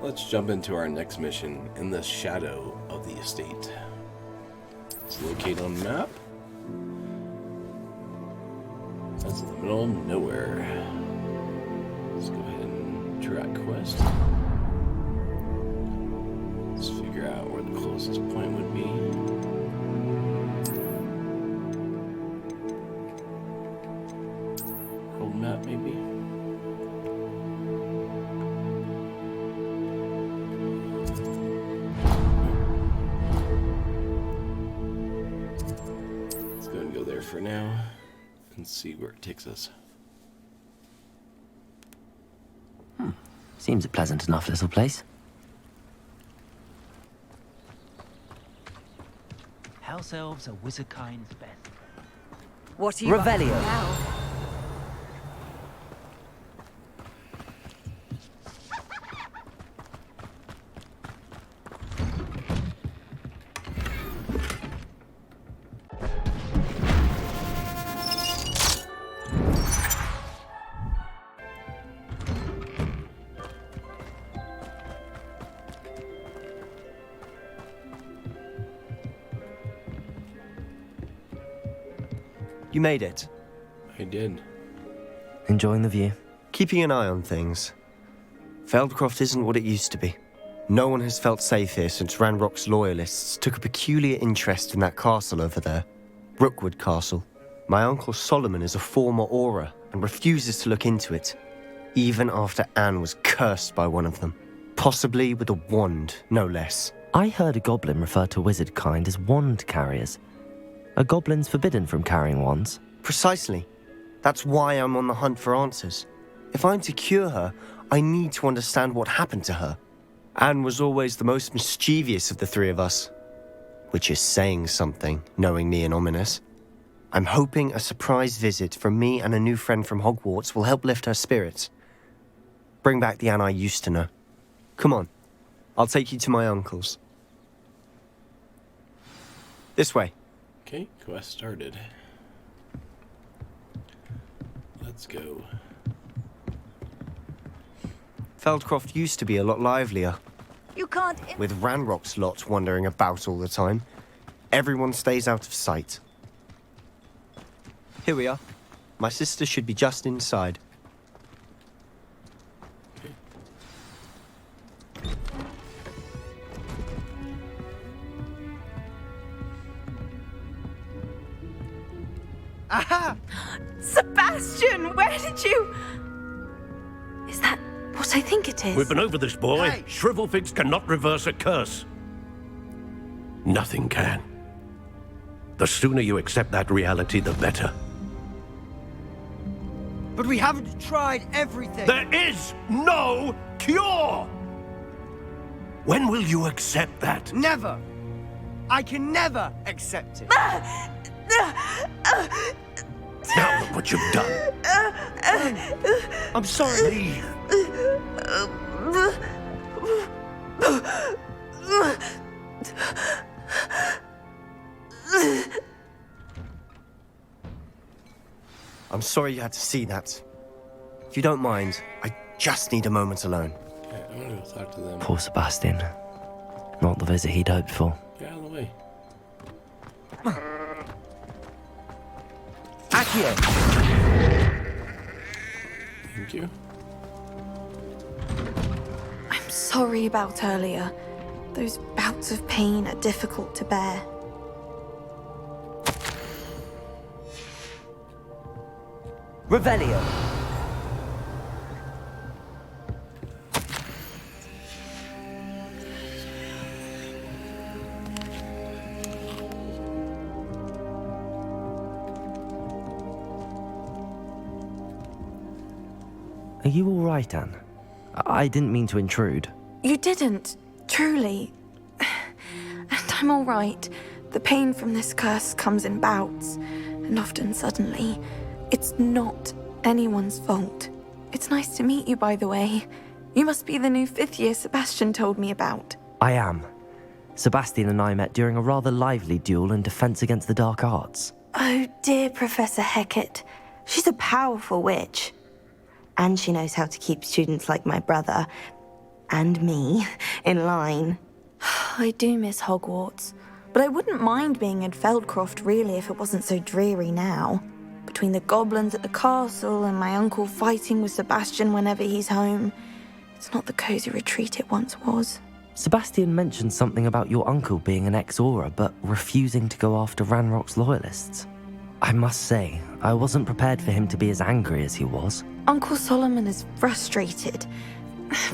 Let's jump into our next mission in the shadow of the estate. Let's locate on map. That's in the middle of nowhere. Let's go ahead and track quest. Let's figure out where the closest point would be. World map, maybe. Let's go and go there for now and see where it takes us. Seems a pleasant enough little place. House elves are wizardkind's best. What are you up to Revelio. now? You made it. I did. Enjoying the view. Keeping an eye on things. Feldcroft isn't what it used to be. No one has felt safe here since Ranrock's loyalists took a peculiar interest in that castle over there. Rookwood Castle. My uncle Solomon is a former Auror and refuses to look into it, even after Anne was cursed by one of them. Possibly with a wand, no less. I heard a goblin refer to wizard kind as wand carriers. Are goblins forbidden from carrying wands? Precisely. That's why I'm on the hunt for answers. If I'm to cure her, I need to understand what happened to her. Anne was always the most mischievous of the three of us. Which is saying something, knowing me and Ominous. I'm hoping a surprise visit from me and a new friend from Hogwarts will help lift her spirits. Bring back the Anne I used to know. Come on, I'll take you to my uncle's. This way. Okay, quest started. Let's go. Feldcroft used to be a lot livelier, You can't. with Ranrock's lot wandering about all the time. Everyone stays out of sight. Here we are. My sister should be just inside. Aha! Sebastian, where did you... Is that what I think it is? We've been over this, boy. Hey! Shrivelfigs cannot reverse a curse. Nothing can. The sooner you accept that reality, the better. But we haven't tried everything. There is no cure! When will you accept that? Never. I can never accept it. Now look what you've done. I'm sorry. Leave. I'm sorry you had to see that. If you don't mind, I just need a moment alone. Okay, I'm gonna go talk to them. Poor Sebastian. Not the visit he'd hoped for. Get out of the way. Accio! Thank you. I'm sorry about earlier. Those bouts of pain are difficult to bear. Revelio. Are you all right, Anne? I didn't mean to intrude. You didn't, truly. And I'm all right. The pain from this curse comes in bouts, and often suddenly. It's not anyone's fault. It's nice to meet you, by the way. You must be the new 5th year Sebastian told me about. I am. Sebastian and I met during a rather lively duel in Defense Against the Dark Arts. Oh, dear Professor Hecat. She's a powerful witch. And she knows how to keep students like my brother and me in line. I do miss Hogwarts, but I wouldn't mind being in Feldcroft really if it wasn't so dreary now. Between the goblins at the castle and my uncle fighting with Sebastian whenever he's home, it's not the cozy retreat it once was. Sebastian mentioned something about your uncle being an ex-Auror, but refusing to go after Ranrock's loyalists. I must say, I wasn't prepared for him to be as angry as he was. Uncle Solomon is frustrated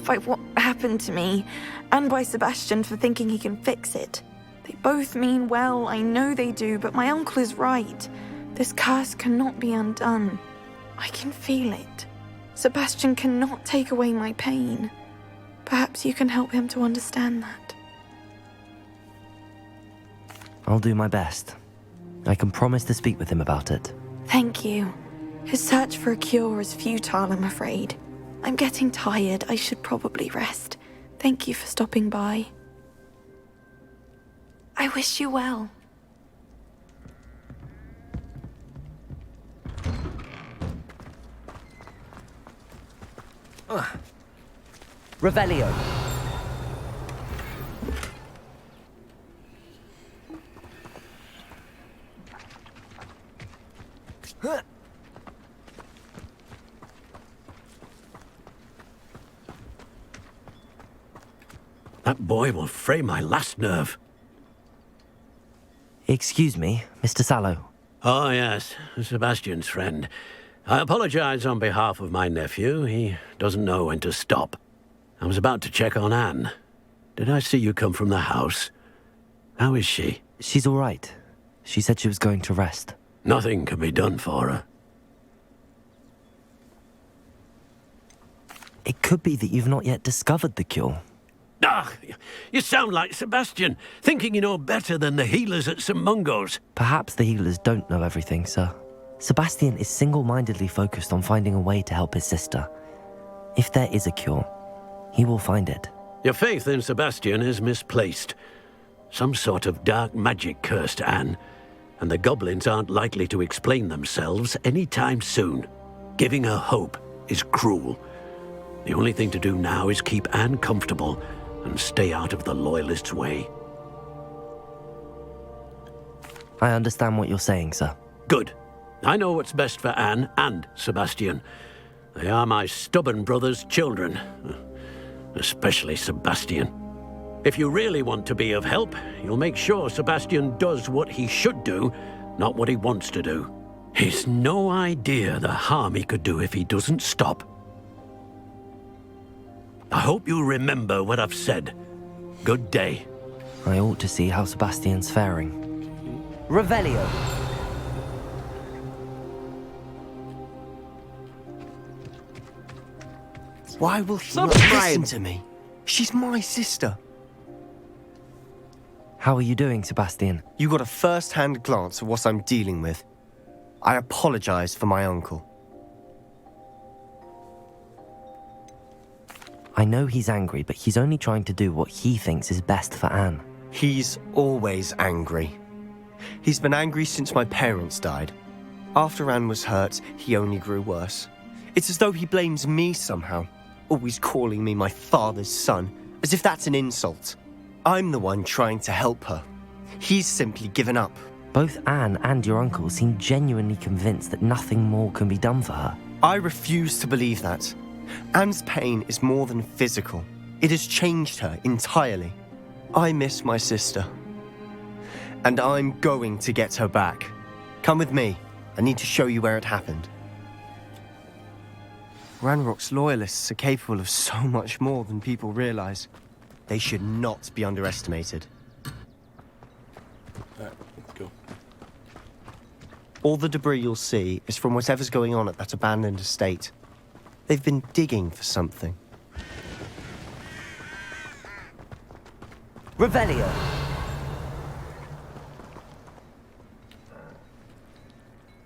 by what happened to me, and by Sebastian for thinking he can fix it. They both mean well, I know they do, but my uncle is right. This curse cannot be undone. I can feel it. Sebastian cannot take away my pain. Perhaps you can help him to understand that. I'll do my best. I can promise to speak with him about it. Thank you. His search for a cure is futile, I'm afraid. I'm getting tired. I should probably rest. Thank you for stopping by. I wish you well. Revelio. That boy will fray my last nerve. Excuse me, Mr. Sallow. Oh, yes, Sebastian's friend. I apologize on behalf of my nephew. He doesn't know when to stop. I was about to check on Anne. Did I see you come from the house? How is she? She's all right. She said she was going to rest. Nothing can be done for her. It could be that you've not yet discovered the cure. Ah, you sound like Sebastian, thinking you know better than the healers at St. Mungo's. Perhaps the healers don't know everything, sir. Sebastian is single-mindedly focused on finding a way to help his sister. If there is a cure, he will find it. Your faith in Sebastian is misplaced. Some sort of dark magic cursed Anne, and the goblins aren't likely to explain themselves anytime soon. Giving her hope is cruel. The only thing to do now is keep Anne comfortable and stay out of the Loyalists' way. I understand what you're saying, sir. Good. I know what's best for Anne and Sebastian. They are my stubborn brother's children. Especially Sebastian. If you really want to be of help, you'll make sure Sebastian does what he should do, not what he wants to do. He's no idea the harm he could do if he doesn't stop. I hope you remember what I've said. Good day. I ought to see how Sebastian's faring. Revelio! Why will he not listen to me? She's my sister. How are you doing, Sebastian? You got a first-hand glance of what I'm dealing with. I apologize for my uncle. I know he's angry, but he's only trying to do what he thinks is best for Anne. He's always angry. He's been angry since my parents died. After Anne was hurt, he only grew worse. It's as though he blames me somehow, always calling me my father's son, as if that's an insult. I'm the one trying to help her. He's simply given up. Both Anne and your uncle seem genuinely convinced that nothing more can be done for her. I refuse to believe that. Anne's pain is more than physical. It has changed her entirely. I miss my sister. And I'm going to get her back. Come with me. I need to show you where it happened. Ranrock's loyalists are capable of so much more than people realize. They should not be underestimated. Alright, let's go. All the debris you'll see is from whatever's going on at that abandoned estate. They've been digging for something. Revelio!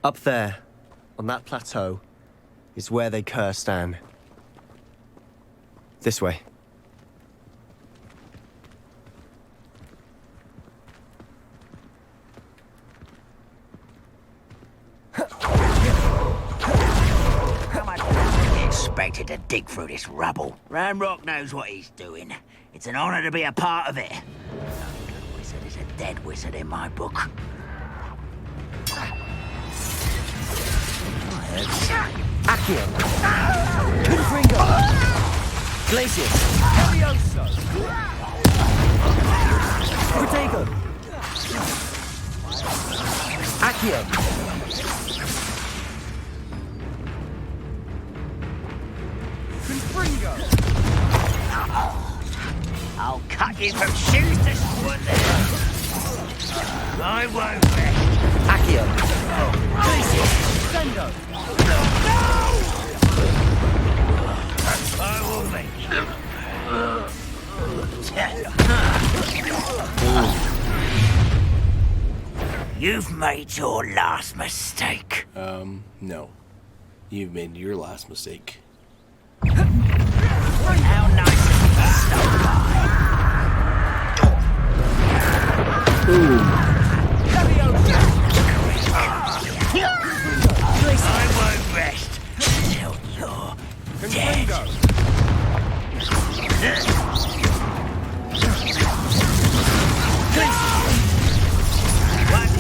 Up there, on that plateau, is where they cursed Anne. This way. How much longer do you expect it to dig through this rubble. Ranrock knows what he's doing. It's an honor to be a part of it. A good wizard is a dead wizard in my book. Accio! Confringo! Glacius! Levioso! Protego! Accio! Confringo! I'll cut you from shoes to splinters. I won't rest. Accio! Sendo! I will make you. You've made your last mistake. No. You've made your last mistake. How nice of you to stop by. I won't rest till you're dead.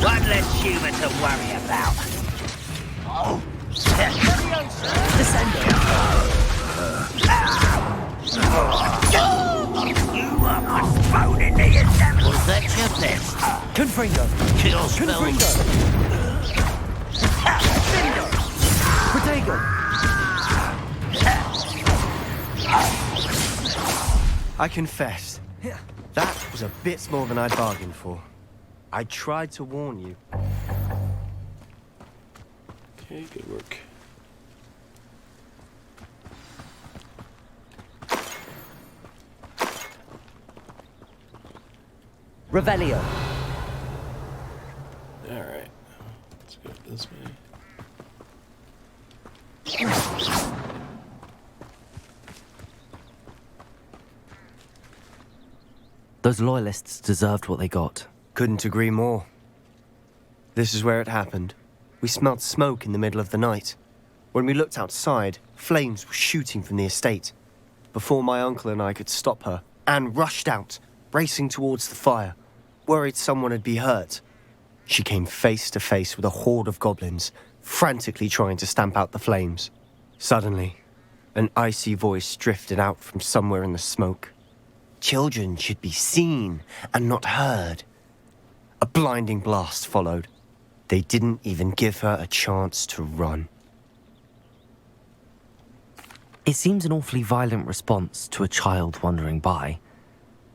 One less human to worry about. You are my bone in the endeavor. Was that your best? Confringo! Kill spell. Confringo! Protego! I confess, that was a bit more than I bargained for. I tried to warn you. Okay, good work. Revelio. Alright. Let's go this way. Those loyalists deserved what they got. Couldn't agree more. This is where it happened. We smelled smoke in the middle of the night. When we looked outside, flames were shooting from the estate. Before my uncle and I could stop her, Anne rushed out, racing towards the fire, worried someone had been hurt. She came face to face with a horde of goblins, frantically trying to stamp out the flames. Suddenly, an icy voice drifted out from somewhere in the smoke. Children should be seen and not heard. A blinding blast followed. They didn't even give her a chance to run. It seems an awfully violent response to a child wandering by.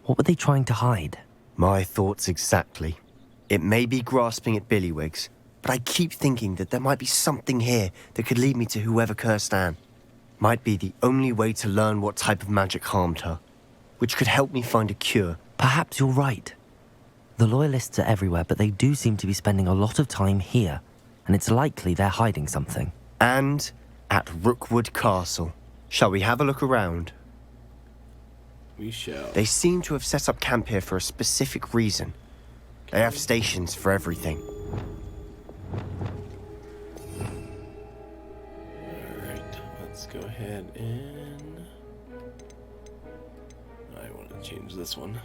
What were they trying to hide? My thoughts exactly. It may be grasping at Billywigs, but I keep thinking that there might be something here that could lead me to whoever cursed Anne. Might be the only way to learn what type of magic harmed her, which could help me find a cure. Perhaps you're right. The loyalists are everywhere, but they do seem to be spending a lot of time here, and it's likely they're hiding something. And at Rookwood Castle. Shall we have a look around? We shall. They seem to have set up camp here for a specific reason. They have stations for everything. Alright, let's go ahead and... I want to change this one.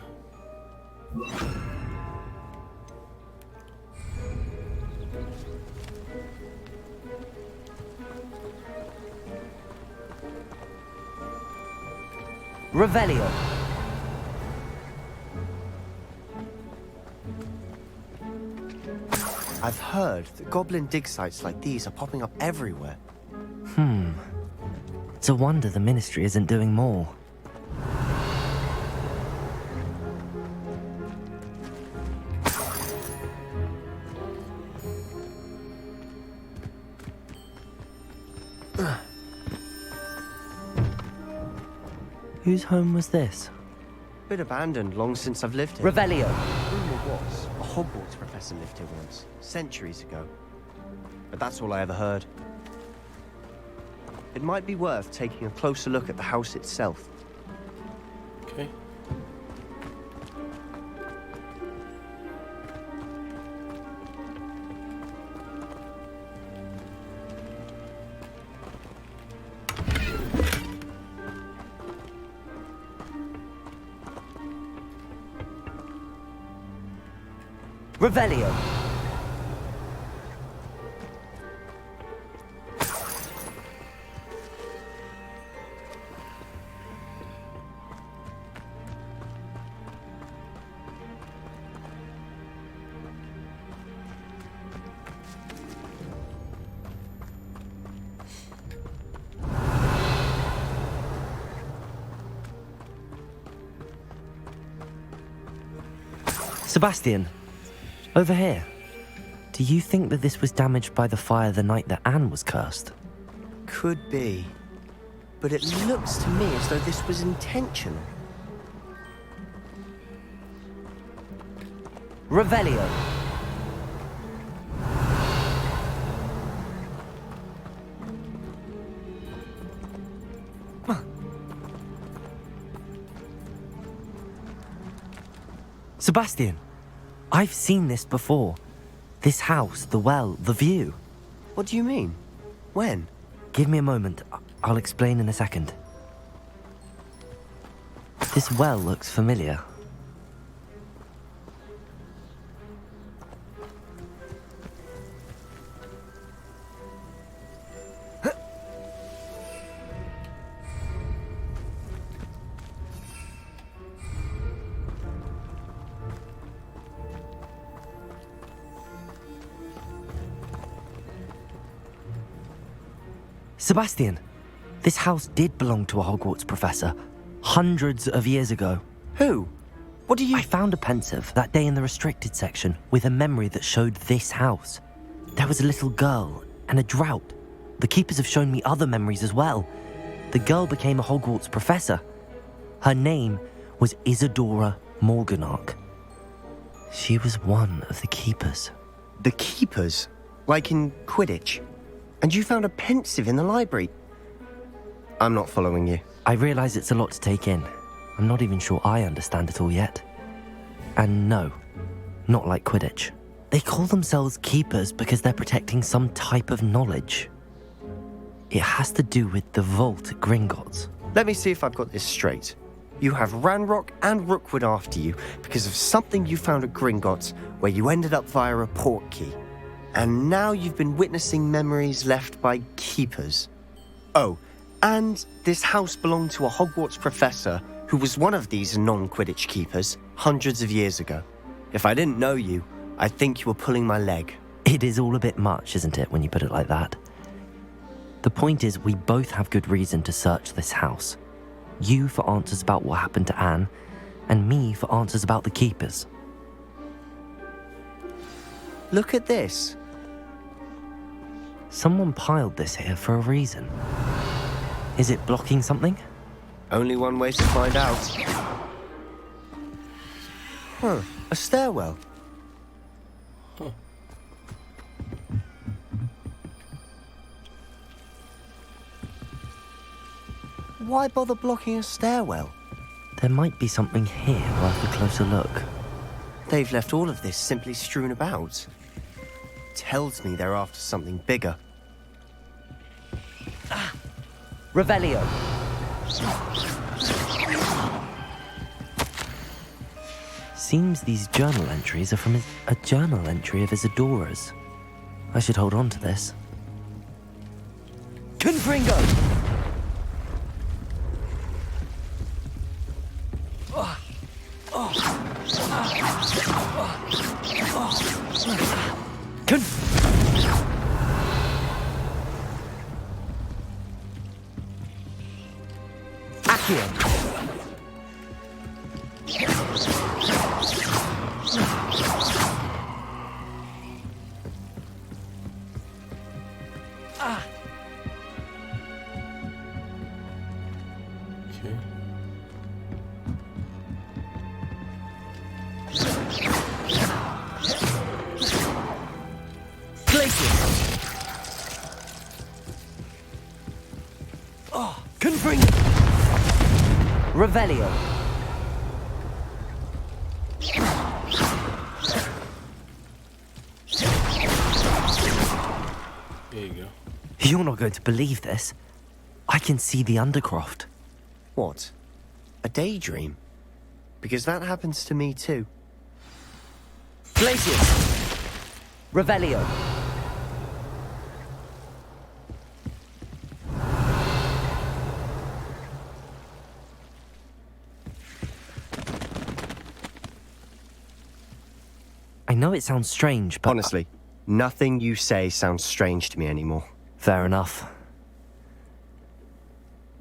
Revelio. I've heard that goblin dig sites like these are popping up everywhere. It's a wonder the Ministry isn't doing more. Whose home was this? Been abandoned long since I've lived here. Revelio. Rumor was a Hogwarts professor lived here once, centuries ago. But that's all I ever heard. It might be worth taking a closer look at the house itself. Okay. Revelio. Sebastian, over here. Do you think that this was damaged by the fire the night that Anne was cursed? Could be. But it looks to me as though this was intentional. Revelio. Sebastian, I've seen this before. This house, the well, the view. What do you mean? When? Give me a moment. I'll explain in a second. This well looks familiar. Sebastian, this house did belong to a Hogwarts professor, hundreds of years ago. Who? What do you... I found a pensive that day in the restricted section with a memory that showed this house. There was a little girl and a drought. The keepers have shown me other memories as well. The girl became a Hogwarts professor. Her name was Isadora Morganach. She was one of the keepers. The keepers? Like in Quidditch? And you found a pensive in the library? I'm not following you. I realize it's a lot to take in. I'm not even sure I understand it all yet. And no, not like Quidditch. They call themselves keepers because they're protecting some type of knowledge. It has to do with the vault at Gringotts. Let me see if I've got this straight. You have Ranrock and Rookwood after you because of something you found at Gringotts where you ended up via a portkey. And now you've been witnessing memories left by keepers. Oh, and this house belonged to a Hogwarts professor who was one of these non-Quidditch keepers hundreds of years ago. If I didn't know you, I'd think you were pulling my leg. It is all a bit much, isn't it, when you put it like that? The point is, we both have good reason to search this house. You for answers about what happened to Anne, and me for answers about the keepers. Look at this. Someone piled this here for a reason. Is it blocking something? Only one way to find out. A stairwell. Why bother blocking a stairwell? There might be something here worth a closer look. They've left all of this simply strewn about. Tells me they're after something bigger. Revelio. Seems these journal entries are from a journal entry of Isadora's. I should hold on to this. Confringo! Accio! Revelio. There you go. You're not going to believe this. I can see the Undercroft. What? A daydream? Because that happens to me too. Glacius! Revelio! I know it sounds strange, but... Honestly, nothing you say sounds strange to me anymore. Fair enough.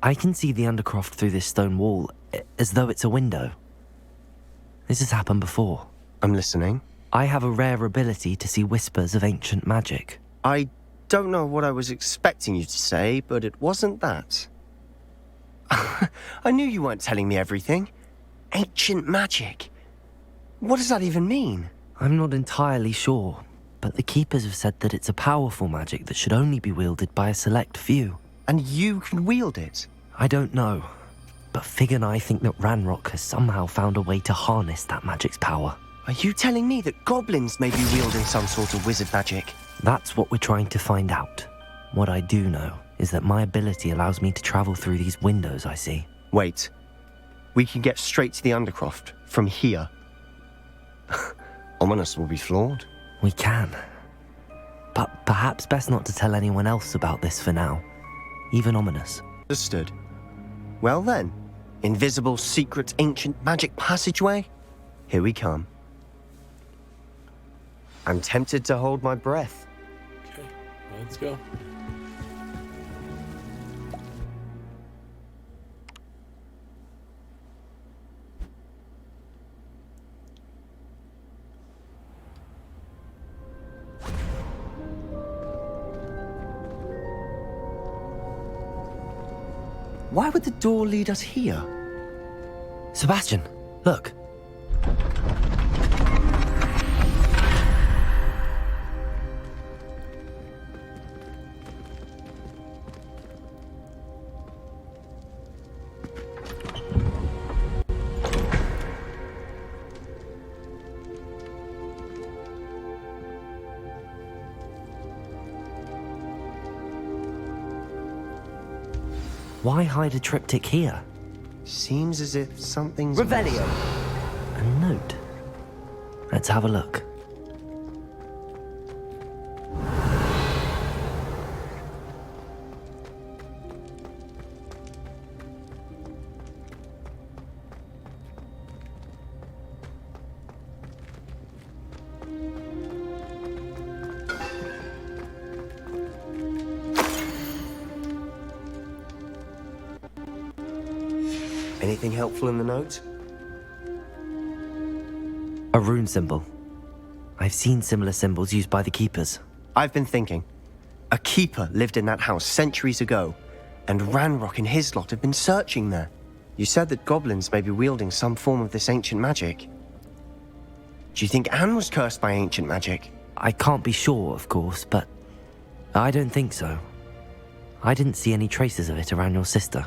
I can see the Undercroft through this stone wall, as though it's a window. This has happened before. I'm listening. I have a rare ability to see whispers of ancient magic. I don't know what I was expecting you to say, but it wasn't that. I knew you weren't telling me everything. Ancient magic. What does that even mean? I'm not entirely sure, but the Keepers have said that it's a powerful magic that should only be wielded by a select few. And you can wield it? I don't know, but Fig and I think that Ranrock has somehow found a way to harness that magic's power. Are you telling me that goblins may be wielding some sort of wizard magic? That's what we're trying to find out. What I do know is that my ability allows me to travel through these windows I see. Wait. We can get straight to the Undercroft from here. Ominous will be floored. We can. But perhaps best not to tell anyone else about this for now. Even Ominous. Understood. Well then, invisible, secret, ancient magic passageway? Here we come. I'm tempted to hold my breath. Okay, let's go. Why would the door lead us here? Sebastian, look. Why hide a triptych here? Seems as if something's... Revelio! A note. Let's have a look. Anything helpful in the note? A rune symbol. I've seen similar symbols used by the Keepers. I've been thinking. A keeper lived in that house centuries ago, and Ranrock and his lot have been searching there. You said that goblins may be wielding some form of this ancient magic. Do you think Anne was cursed by ancient magic? I can't be sure, of course, but I don't think so. I didn't see any traces of it around your sister.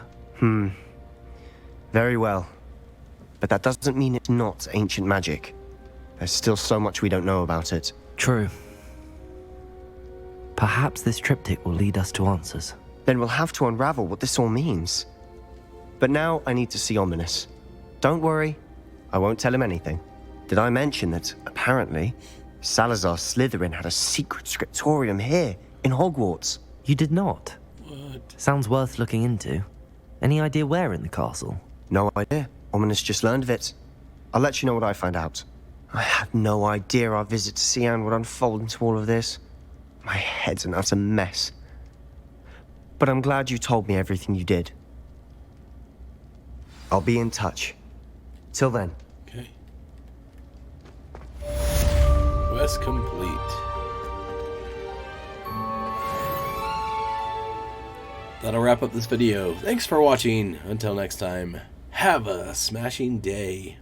Very well. But that doesn't mean it's not ancient magic. There's still so much we don't know about it. True. Perhaps this triptych will lead us to answers. Then we'll have to unravel what this all means. But now I need to see Ominous. Don't worry, I won't tell him anything. Did I mention that, apparently, Salazar Slytherin had a secret scriptorium here, in Hogwarts? You did not? What? Sounds worth looking into. Any idea where in the castle? No idea. Ominous just learned of it. I'll let you know what I find out. I had no idea our visit to Sian would unfold into all of this. My head's an utter mess. But I'm glad you told me everything you did. I'll be in touch. Till then. Okay. Quest complete. That'll wrap up this video. Thanks for watching. Until next time, have a smashing day.